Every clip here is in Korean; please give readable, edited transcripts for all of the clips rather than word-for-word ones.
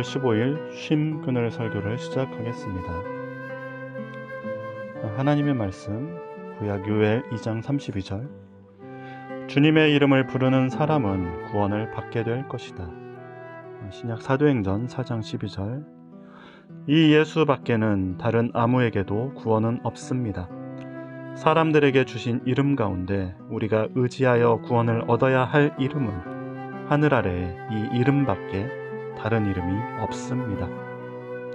15일 쉼 그늘 설교를 시작하겠습니다. 하나님의 말씀 구약 요엘 2장 32절 주님의 이름을 부르는 사람은 구원을 받게 될 것이다. 신약 사도행전 4장 12절 이 예수 밖에는 다른 아무에게도 구원은 없습니다. 사람들에게 주신 이름 가운데 우리가 의지하여 구원을 얻어야 할 이름은 하늘 아래에 이 이름밖에 다른 이름이 없습니다.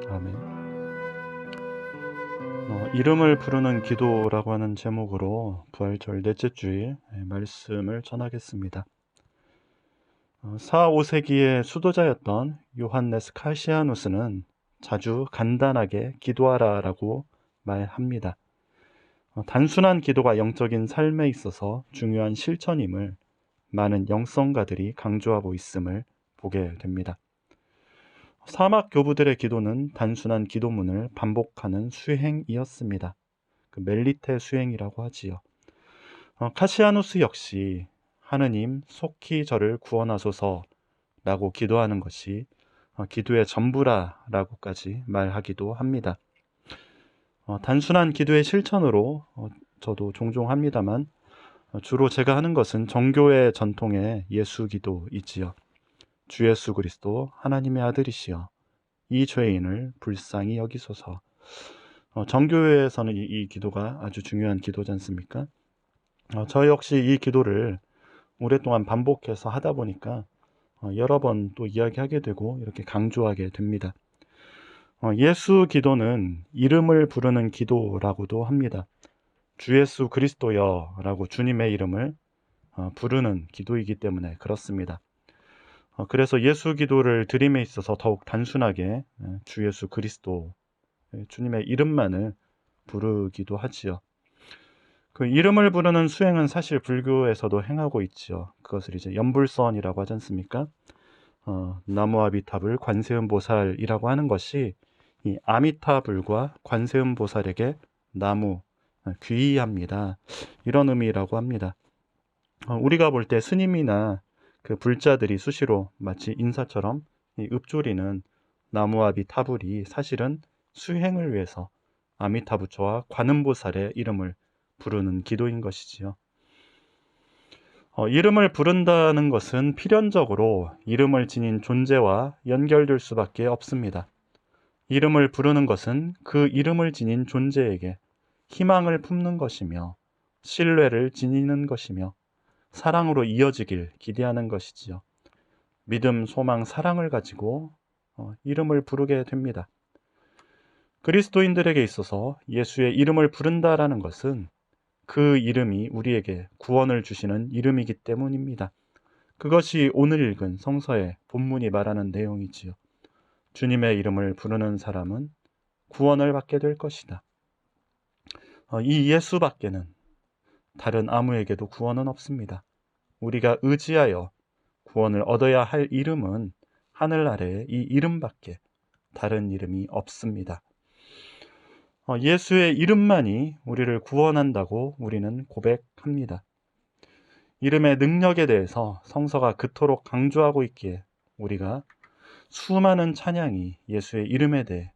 아멘. 이름을 부르는 기도라고 하는 제목으로 부활절 넷째 주일 말씀을 전하겠습니다. 4, 5세기의 수도자였던 요한네스 카시아누스는 자주 간단하게 기도하라라고 말합니다. 단순한 기도가 영적인 삶에 있어서 중요한 실천임을 많은 영성가들이 강조하고 있음을 보게 됩니다. 사막 교부들의 기도는 단순한 기도문을 반복하는 수행이었습니다. 그 멜리테 수행이라고 하지요. 카시아누스 역시 하느님 속히 저를 구원하소서라고 기도하는 것이 기도의 전부라라고까지 말하기도 합니다. 단순한 기도의 실천으로 저도 종종 합니다만 주로 제가 하는 것은 정교의 전통의 예수 기도이지요. 주 예수 그리스도 하나님의 아들이시여 이 죄인을 불쌍히 여기소서. 정교회에서는 이 기도가 아주 중요한 기도지 않습니까? 저 역시 이 기도를 오랫동안 반복해서 하다 보니까 여러 번 또 이야기하게 되고 이렇게 강조하게 됩니다. 예수 기도는 이름을 부르는 기도라고도 합니다. 주 예수 그리스도여 라고 주님의 이름을 부르는 기도이기 때문에 그렇습니다. 그래서 예수 기도를 드림에 있어서 더욱 단순하게 주 예수 그리스도 주님의 이름만을 부르기도 하지요. 그 이름을 부르는 수행은 사실 불교에서도 행하고 있지요. 그것을 이제 연불선이라고 하지 않습니까? 나무아미타불 관세음보살이라고 하는 것이 이 아미타불과 관세음보살에게 나무 귀의합니다. 이런 의미라고 합니다. 우리가 볼 때 스님이나 그 불자들이 수시로 마치 인사처럼 읊조리는 나무아미타불이 사실은 수행을 위해서 아미타부처와 관음보살의 이름을 부르는 기도인 것이지요. 이름을 부른다는 것은 필연적으로 이름을 지닌 존재와 연결될 수밖에 없습니다. 이름을 부르는 것은 그 이름을 지닌 존재에게 희망을 품는 것이며 신뢰를 지니는 것이며 사랑으로 이어지길 기대하는 것이지요. 믿음, 소망, 사랑을 가지고 이름을 부르게 됩니다. 그리스도인들에게 있어서 예수의 이름을 부른다라는 것은 그 이름이 우리에게 구원을 주시는 이름이기 때문입니다. 그것이 오늘 읽은 성서의 본문이 말하는 내용이지요. 주님의 이름을 부르는 사람은 구원을 받게 될 것이다. 이 예수밖에는 다른 아무에게도 구원은 없습니다. 우리가 의지하여 구원을 얻어야 할 이름은 하늘 아래에 이 이름밖에 다른 이름이 없습니다. 예수의 이름만이 우리를 구원한다고 우리는 고백합니다. 이름의 능력에 대해서 성서가 그토록 강조하고 있기에 우리가 수많은 찬양이 예수의 이름에 대해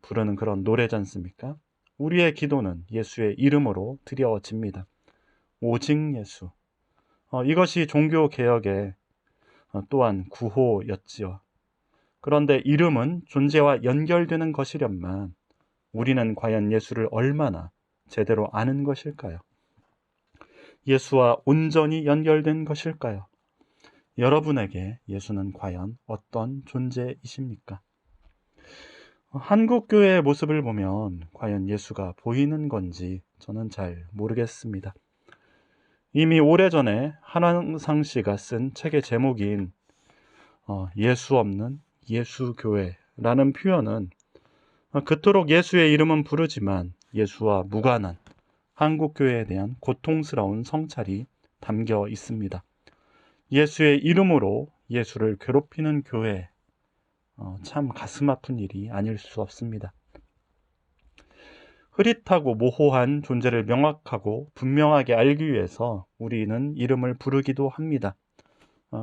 부르는 그런 노래지 않습니까? 우리의 기도는 예수의 이름으로 드려집니다. 오직 예수. 이것이 종교개혁의 또한 구호였지요. 그런데 이름은 존재와 연결되는 것이련만 우리는 과연 예수를 얼마나 제대로 아는 것일까요? 예수와 온전히 연결된 것일까요? 여러분에게 예수는 과연 어떤 존재이십니까? 한국교회의 모습을 보면 과연 예수가 보이는 건지 저는 잘 모르겠습니다. 이미 오래전에 한왕상 씨가 쓴 책의 제목인 예수 없는 예수교회라는 표현은 그토록 예수의 이름은 부르지만 예수와 무관한 한국교회에 대한 고통스러운 성찰이 담겨 있습니다. 예수의 이름으로 예수를 괴롭히는 교회, 참 가슴 아픈 일이 아닐 수 없습니다. 흐릿하고 모호한 존재를 명확하고 분명하게 알기 위해서 우리는 이름을 부르기도 합니다.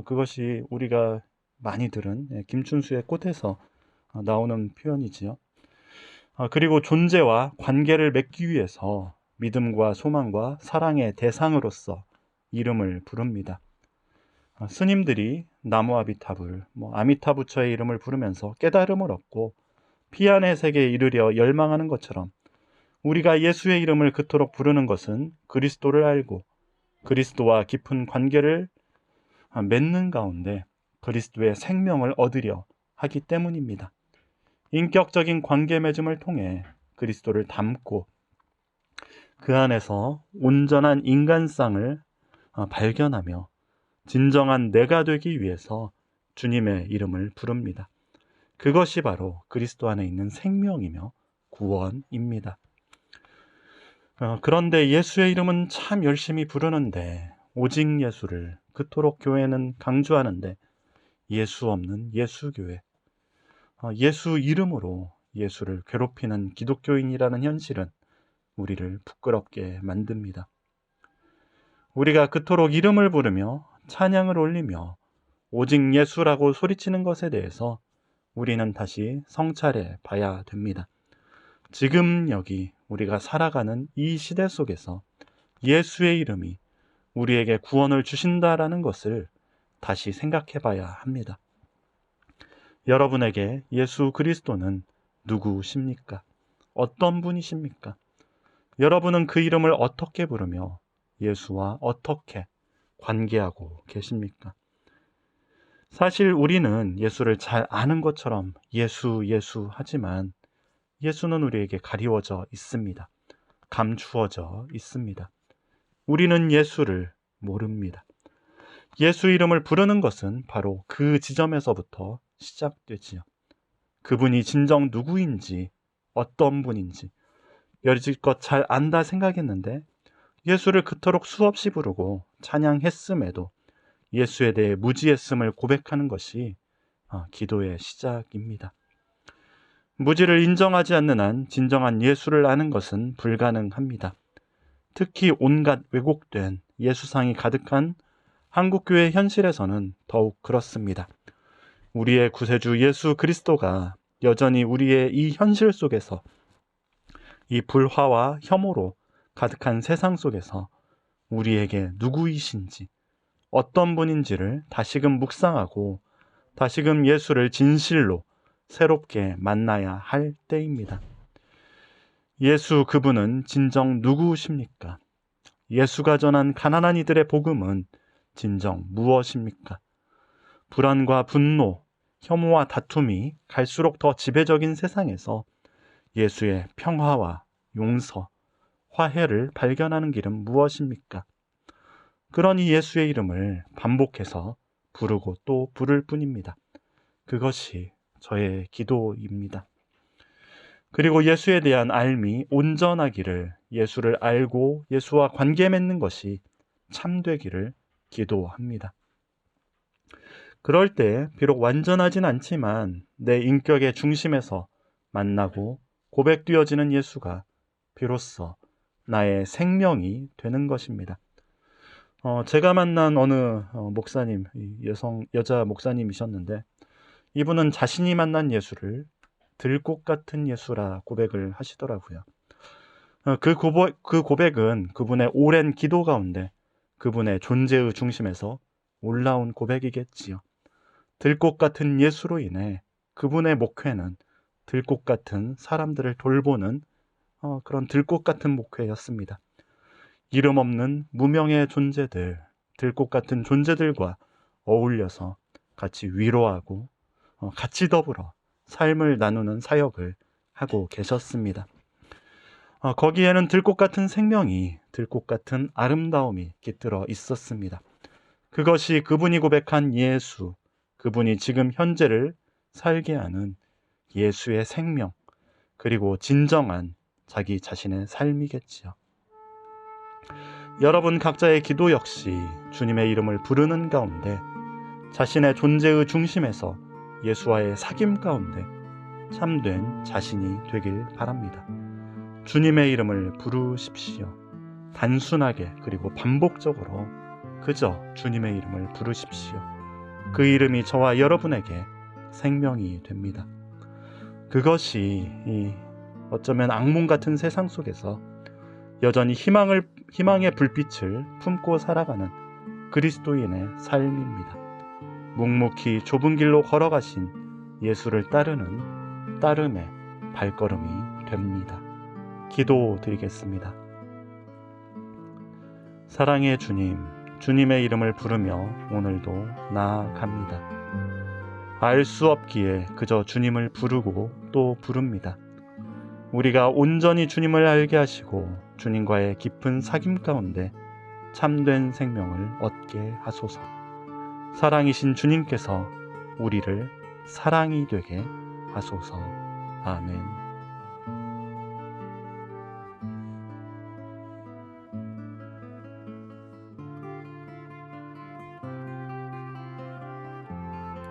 그것이 우리가 많이 들은 김춘수의 꽃에서 나오는 표현이지요. 그리고 존재와 관계를 맺기 위해서 믿음과 소망과 사랑의 대상으로서 이름을 부릅니다. 스님들이 나무 아미타불, 아미타부처의 이름을 부르면서 깨달음을 얻고 피안의 세계에 이르려 열망하는 것처럼 우리가 예수의 이름을 그토록 부르는 것은 그리스도를 알고 그리스도와 깊은 관계를 맺는 가운데 그리스도의 생명을 얻으려 하기 때문입니다. 인격적인 관계 맺음을 통해 그리스도를 닮고 그 안에서 온전한 인간상을 발견하며 진정한 내가 되기 위해서 주님의 이름을 부릅니다. 그것이 바로 그리스도 안에 있는 생명이며 구원입니다. 그런데 예수의 이름은 참 열심히 부르는데 오직 예수를 그토록 교회는 강조하는데 예수 없는 예수교회, 예수 이름으로 예수를 괴롭히는 기독교인이라는 현실은 우리를 부끄럽게 만듭니다. 우리가 그토록 이름을 부르며 찬양을 올리며 오직 예수라고 소리치는 것에 대해서 우리는 다시 성찰해 봐야 됩니다. 지금 여기 우리가 살아가는 이 시대 속에서 예수의 이름이 우리에게 구원을 주신다라는 것을 다시 생각해 봐야 합니다. 여러분에게 예수 그리스도는 누구십니까? 어떤 분이십니까? 여러분은 그 이름을 어떻게 부르며 예수와 어떻게 관계하고 계십니까? 사실 우리는 예수를 잘 아는 것처럼 예수 하지만 예수는 우리에게 가리워져 있습니다. 감추어져 있습니다. 우리는 예수를 모릅니다. 예수 이름을 부르는 것은 바로 그 지점에서부터 시작되지요. 그분이 진정 누구인지, 어떤 분인지 여지껏 잘 안다 생각했는데 예수를 그토록 수없이 부르고 찬양했음에도 예수에 대해 무지했음을 고백하는 것이 기도의 시작입니다. 무지를 인정하지 않는 한 진정한 예수를 아는 것은 불가능합니다. 특히 온갖 왜곡된 예수상이 가득한 한국교회 현실에서는 더욱 그렇습니다. 우리의 구세주 예수 그리스도가 여전히 우리의 이 현실 속에서 이 불화와 혐오로 가득한 세상 속에서 우리에게 누구이신지 어떤 분인지를 다시금 묵상하고 다시금 예수를 진실로 새롭게 만나야 할 때입니다. 예수 그분은 진정 누구십니까? 예수가 전한 가난한 이들의 복음은 진정 무엇입니까? 불안과 분노, 혐오와 다툼이 갈수록 더 지배적인 세상에서 예수의 평화와 용서, 화해를 발견하는 길은 무엇입니까? 그러니 예수의 이름을 반복해서 부르고 또 부를 뿐입니다. 그것이 저의 기도입니다. 그리고 예수에 대한 알미 온전하기를, 예수를 알고 예수와 관계 맺는 것이 참되기를 기도합니다. 그럴 때 비록 완전하진 않지만 내 인격의 중심에서 만나고 고백되어지는 예수가 비로소 나의 생명이 되는 것입니다. 제가 만난 어느 목사님, 여자 목사님이셨는데 이분은 자신이 만난 예수를 들꽃 같은 예수라 고백을 하시더라고요. 그 고백은 그분의 오랜 기도 가운데 그분의 존재의 중심에서 올라온 고백이겠지요. 들꽃 같은 예수로 인해 그분의 목회는 들꽃 같은 사람들을 돌보는 그런 들꽃 같은 목회였습니다. 이름 없는 무명의 존재들, 들꽃 같은 존재들과 어울려서 같이 위로하고 같이 더불어 삶을 나누는 사역을 하고 계셨습니다. 거기에는 들꽃 같은 생명이, 들꽃 같은 아름다움이 깃들어 있었습니다. 그것이 그분이 고백한 예수, 그분이 지금 현재를 살게 하는 예수의 생명, 그리고 진정한 자기 자신의 삶이겠지요. 여러분 각자의 기도 역시 주님의 이름을 부르는 가운데 자신의 존재의 중심에서 예수와의 사귐 가운데 참된 자신이 되길 바랍니다. 주님의 이름을 부르십시오. 단순하게 그리고 반복적으로 그저 주님의 이름을 부르십시오. 그 이름이 저와 여러분에게 생명이 됩니다. 그것이 어쩌면 악몽 같은 세상 속에서 여전히 희망의 불빛을 품고 살아가는 그리스도인의 삶입니다. 묵묵히 좁은 길로 걸어가신 예수를 따르는 따름의 발걸음이 됩니다. 기도드리겠습니다. 사랑의 주님, 주님의 이름을 부르며 오늘도 나아갑니다. 알 수 없기에 그저 주님을 부르고 또 부릅니다. 우리가 온전히 주님을 알게 하시고 주님과의 깊은 사귐 가운데 참된 생명을 얻게 하소서. 사랑이신 주님께서 우리를 사랑이 되게 하소서. 아멘.